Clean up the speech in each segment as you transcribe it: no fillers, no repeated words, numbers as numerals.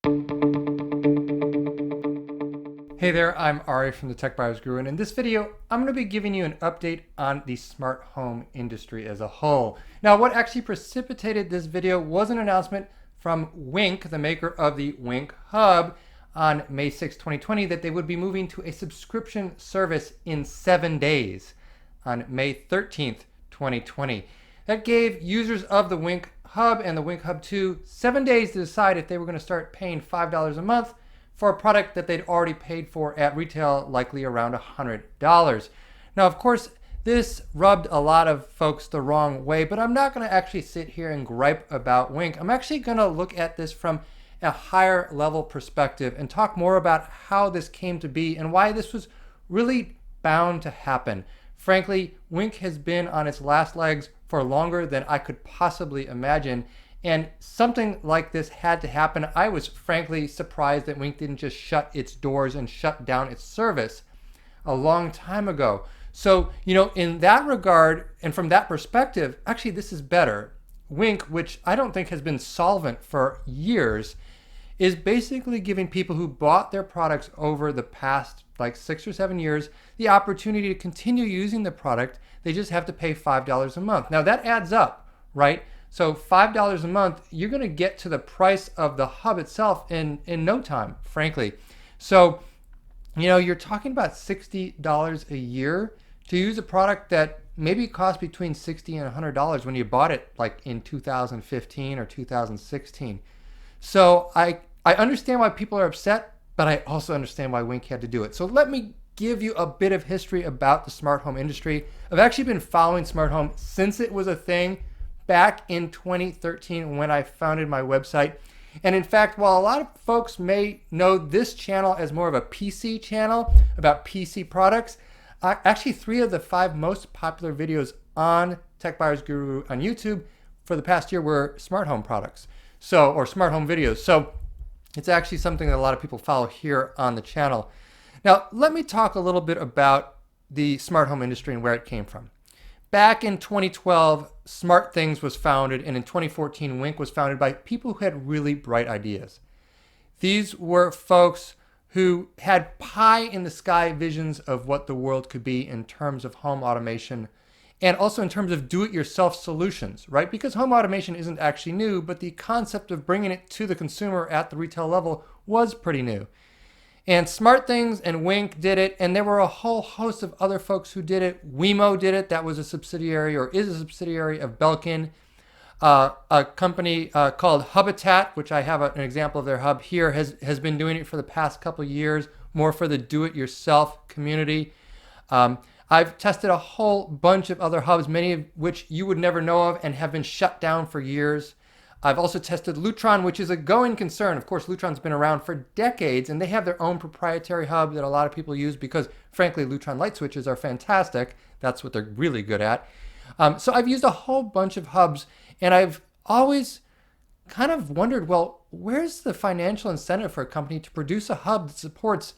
Hey there, I'm Ari from the Tech Buyers Guru, and in this video, I'm going to be giving you an update on the smart home industry as a whole. Now, what actually precipitated this video was an announcement from Wink, the maker of the Wink Hub, on May 6, 2020, that they would be moving to a subscription service in 7 days on May 13th, 2020. That gave users of the Wink Hub and the Wink Hub 2 7 days to decide if they were going to start paying $5 a month for a product that they'd already paid for at retail, likely around $100. Now, of course, this rubbed a lot of folks the wrong way, but I'm not going to actually sit here and gripe about Wink. I'm actually going to look at this from a higher level perspective and talk more about how this came to be and why this was really bound to happen. Frankly, Wink has been on its last legs for longer than I could possibly imagine. And something like this had to happen. I was frankly surprised that Wink didn't just shut its doors and shut down its service a long time ago. So, in that regard and from that perspective, actually this is better. Wink, which I don't think has been solvent for years, is basically giving people who bought their products over the past like 6 or 7 years the opportunity to continue using the product. They just have to pay $5 a month. Now that adds up, right? So $5 a month, you're going to get to the price of the hub itself in no time, frankly. So, you're talking about $60 a year to use a product that maybe cost between $60 and $100 when you bought it like in 2015 or 2016. So I understand why people are upset, but I also understand why Wink had to do it. So let me give you a bit of history about the smart home industry. I've actually been following smart home since it was a thing back in 2013 when I founded my website. And in fact, while a lot of folks may know this channel as more of a PC channel about PC products, actually 3 of the 5 most popular videos on Tech Buyers Guru on YouTube for the past year were smart home products. Or smart home videos. So it's actually something that a lot of people follow here on the channel. Now, let me talk a little bit about the smart home industry and where it came from. Back in 2012, SmartThings was founded, and in 2014, Wink was founded by people who had really bright ideas. These were folks who had pie in the sky visions of what the world could be in terms of home automation and also in terms of do-it-yourself solutions, right? Because home automation isn't actually new, but the concept of bringing it to the consumer at the retail level was pretty new. And SmartThings and Wink did it, and there were a whole host of other folks who did it. Wemo did it. That was a subsidiary or is a subsidiary of Belkin. A company called Hubitat, which I have an example of their hub here, has been doing it for the past couple of years, more for the do-it-yourself community. I've tested a whole bunch of other hubs, many of which you would never know of and have been shut down for years. I've also tested Lutron, which is a going concern. Of course, Lutron's been around for decades, and they have their own proprietary hub that a lot of people use because, frankly, Lutron light switches are fantastic. That's what they're really good at. So I've used a whole bunch of hubs, and I've always kind of wondered, well, where's the financial incentive for a company to produce a hub that supports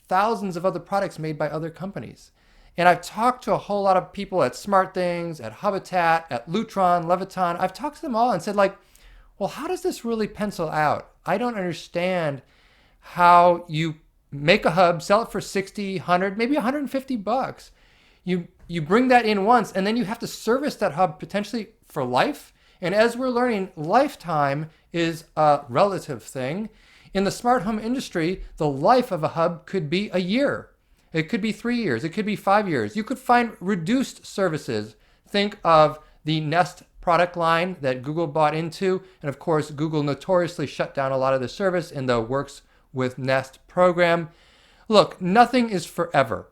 thousands of other products made by other companies? And I've talked to a whole lot of people at SmartThings, at Hubitat, at Lutron, Leviton. I've talked to them all and said, like, well, how does this really pencil out? I don't understand how you make a hub, sell it for 60, 100, maybe 150 bucks. You bring that in once, and then you have to service that hub potentially for life. And as we're learning, lifetime is a relative thing. In the smart home industry, the life of a hub could be a year. It could be 3 years. It could be 5 years. You could find reduced services. Think of the Nest product line that Google bought into. And of course, Google notoriously shut down a lot of the service in the Works with Nest program. Look, nothing is forever.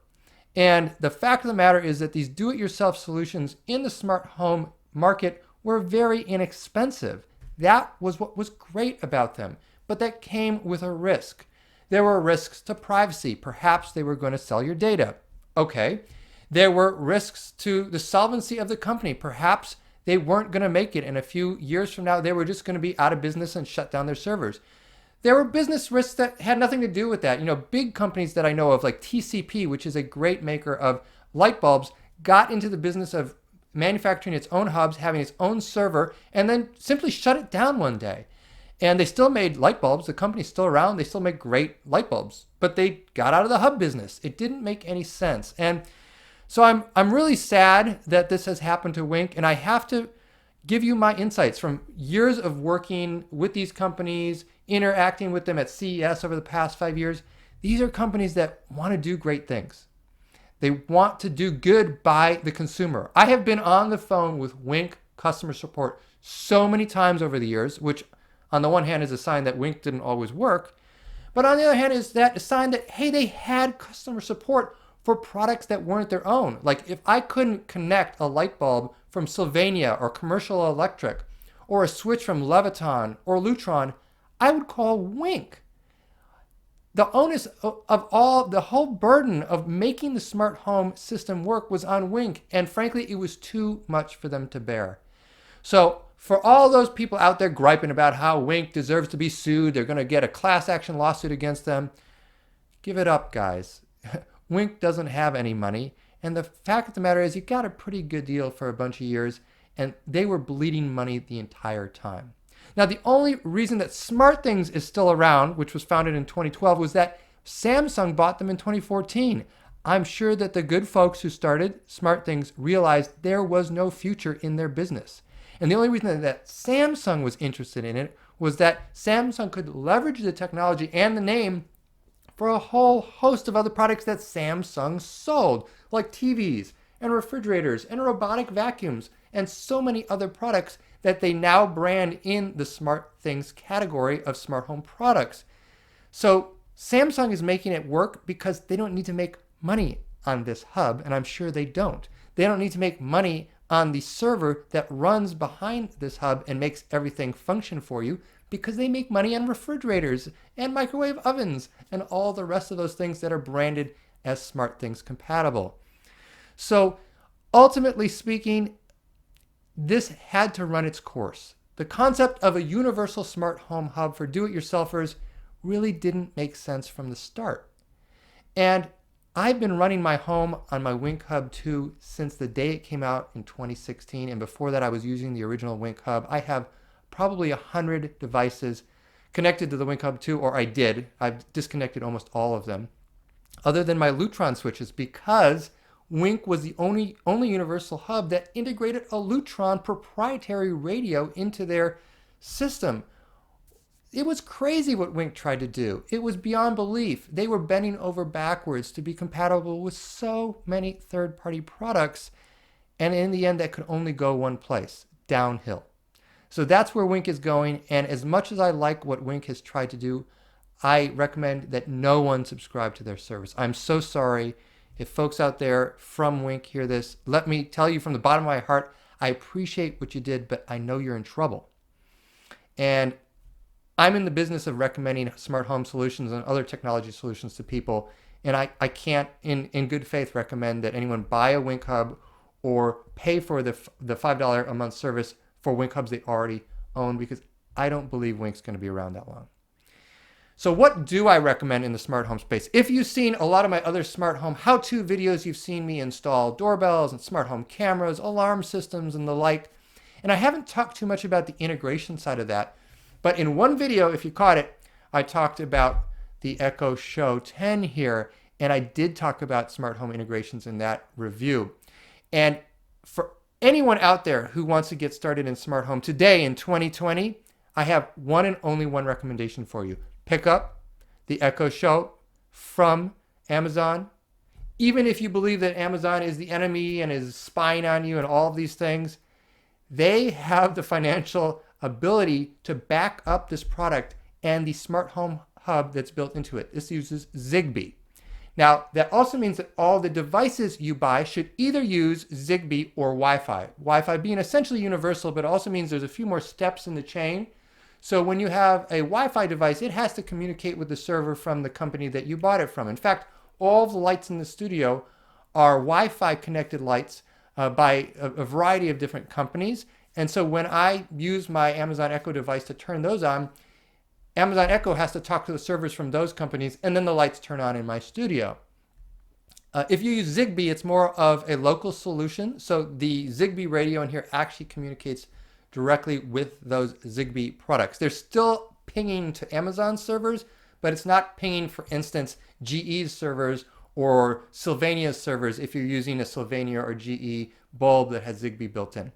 And the fact of the matter is that these do-it-yourself solutions in the smart home market were very inexpensive. That was what was great about them. But that came with a risk. There were risks to privacy. Perhaps they were going to sell your data. Okay. There were risks to the solvency of the company. Perhaps they weren't going to make it, and a few years from now, they were just going to be out of business and shut down their servers. There were business risks that had nothing to do with that. Big companies that I know of, like TCP, which is a great maker of light bulbs, got into the business of manufacturing its own hubs, having its own server, and then simply shut it down one day. And they still made light bulbs. The company's still around. They still make great light bulbs. But they got out of the hub business. It didn't make any sense. And so I'm really sad that this has happened to Wink. And I have to give you my insights from years of working with these companies, interacting with them at CES over the past 5 years. These are companies that want to do great things. They want to do good by the consumer. I have been on the phone with Wink customer support so many times over the years, which on the one hand is a sign that Wink didn't always work, but on the other hand is that a sign that, hey, they had customer support for products that weren't their own. Like if I couldn't connect a light bulb from Sylvania or Commercial Electric or a switch from Leviton or Lutron, I would call Wink. The onus of the whole burden of making the smart home system work was on Wink, and frankly, it was too much for them to bear. So for all those people out there griping about how Wink deserves to be sued, they're going to get a class action lawsuit against them, give it up, guys. Wink doesn't have any money, and the fact of the matter is you got a pretty good deal for a bunch of years, and they were bleeding money the entire time. Now, the only reason that SmartThings is still around, which was founded in 2012, was that Samsung bought them in 2014. I'm sure that the good folks who started SmartThings realized there was no future in their business. And the only reason that Samsung was interested in it was that Samsung could leverage the technology and the name for a whole host of other products that Samsung sold, like TVs and refrigerators and robotic vacuums and so many other products that they now brand in the SmartThings category of smart home products. So Samsung is making it work because they don't need to make money on this hub, and I'm sure they don't. They don't need to make money on the server that runs behind this hub and makes everything function for you because they make money on refrigerators and microwave ovens and all the rest of those things that are branded as SmartThings compatible. So ultimately speaking, this had to run its course. The concept of a universal smart home hub for do-it-yourselfers really didn't make sense from the start. And I've been running my home on my Wink Hub 2 since the day it came out in 2016. And before that, I was using the original Wink Hub. I have probably 100 devices connected to the Wink Hub 2, or I did. I've disconnected almost all of them, other than my Lutron switches, because Wink was the only universal hub that integrated a Lutron proprietary radio into their system. It was crazy what Wink tried to do. It was beyond belief. They were bending over backwards to be compatible with so many third-party products, and in the end, that could only go one place, downhill. So that's where Wink is going, and as much as I like what Wink has tried to do, I recommend that no one subscribe to their service. I'm so sorry. If folks out there from Wink hear this, let me tell you from the bottom of my heart, I appreciate what you did, but I know you're in trouble. And I'm in the business of recommending smart home solutions and other technology solutions to people, and I can't, in good faith, recommend that anyone buy a Wink Hub or pay for the $5 a month service for Wink Hubs they already own, because I don't believe Wink's going to be around that long. So what do I recommend in the smart home space? If you've seen a lot of my other smart home how-to videos, you've seen me install doorbells and smart home cameras, alarm systems, and the like. And I haven't talked too much about the integration side of that. But in one video, if you caught it, I talked about the Echo Show 10 here, and I did talk about smart home integrations in that review. And for anyone out there who wants to get started in smart home today in 2020, I have one and only one recommendation for you. Pick up the Echo Show from Amazon. Even if you believe that Amazon is the enemy and is spying on you and all of these things, they have the financial ability to back up this product and the smart home hub that's built into it. This uses Zigbee. Now, that also means that all the devices you buy should either use Zigbee or Wi-Fi. Wi-Fi being essentially universal, but also means there's a few more steps in the chain. So when you have a Wi-Fi device, it has to communicate with the server from the company that you bought it from. In fact, all the lights in the studio are Wi-Fi connected lights by a variety of different companies. And so when I use my Amazon Echo device to turn those on, Amazon Echo has to talk to the servers from those companies, and then the lights turn on in my studio. If you use Zigbee, it's more of a local solution. So the Zigbee radio in here actually communicates directly with those Zigbee products. There's still pinging to Amazon servers, but it's not pinging, for instance, GE's servers or Sylvania's servers if you're using a Sylvania or GE bulb that has Zigbee built in.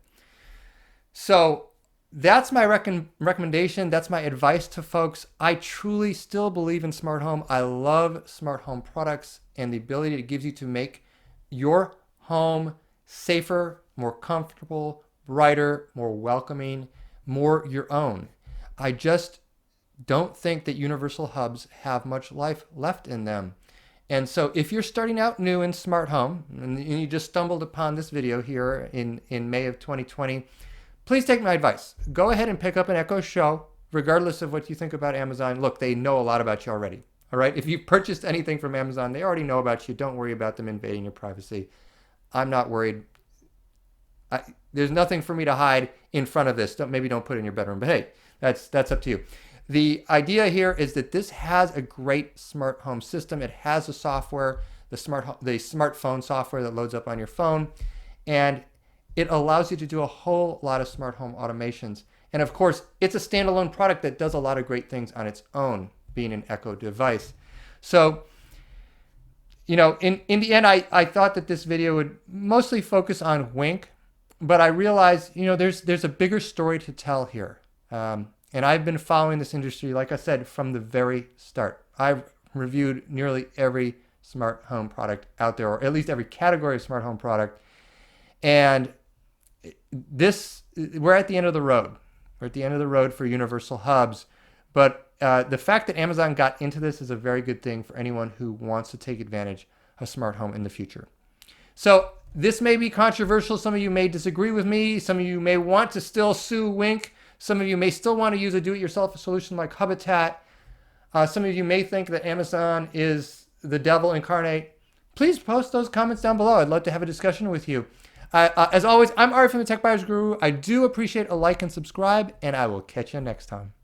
So that's my recommendation. That's my advice to folks. I truly still believe in smart home. I love smart home products and the ability it gives you to make your home safer, more comfortable, brighter, more welcoming, more your own. I just don't think that universal hubs have much life left in them. And so if you're starting out new in smart home and you just stumbled upon this video here in May of 2020, please take my advice. Go ahead and pick up an Echo Show, regardless of what you think about Amazon. Look, they know a lot about you already. All right. If you've purchased anything from Amazon, they already know about you. Don't worry about them invading your privacy. I'm not worried. There's nothing for me to hide in front of this. Maybe don't put it in your bedroom, but hey, that's up to you. The idea here is that this has a great smart home system. It has the software, the smartphone software that loads up on your phone, and it allows you to do a whole lot of smart home automations. And of course, it's a standalone product that does a lot of great things on its own, being an Echo device. So, you know, in the end, I thought that this video would mostly focus on Wink, but I realized, you know, there's a bigger story to tell here. And I've been following this industry, like I said, from the very start. I've reviewed nearly every smart home product out there, or at least every category of smart home product. And we're at the end of the road. We're at the end of the road for universal hubs. But the fact that Amazon got into this is a very good thing for anyone who wants to take advantage of smart home in the future. So this may be controversial. Some of you may disagree with me. Some of you may want to still sue Wink. Some of you may still want to use a do-it-yourself solution like Hubitat. Some of you may think that Amazon is the devil incarnate. Please post those comments down below. I'd love to have a discussion with you. As always, I'm Ari from the Tech Buyers Guru. I do appreciate a like and subscribe, and I will catch you next time.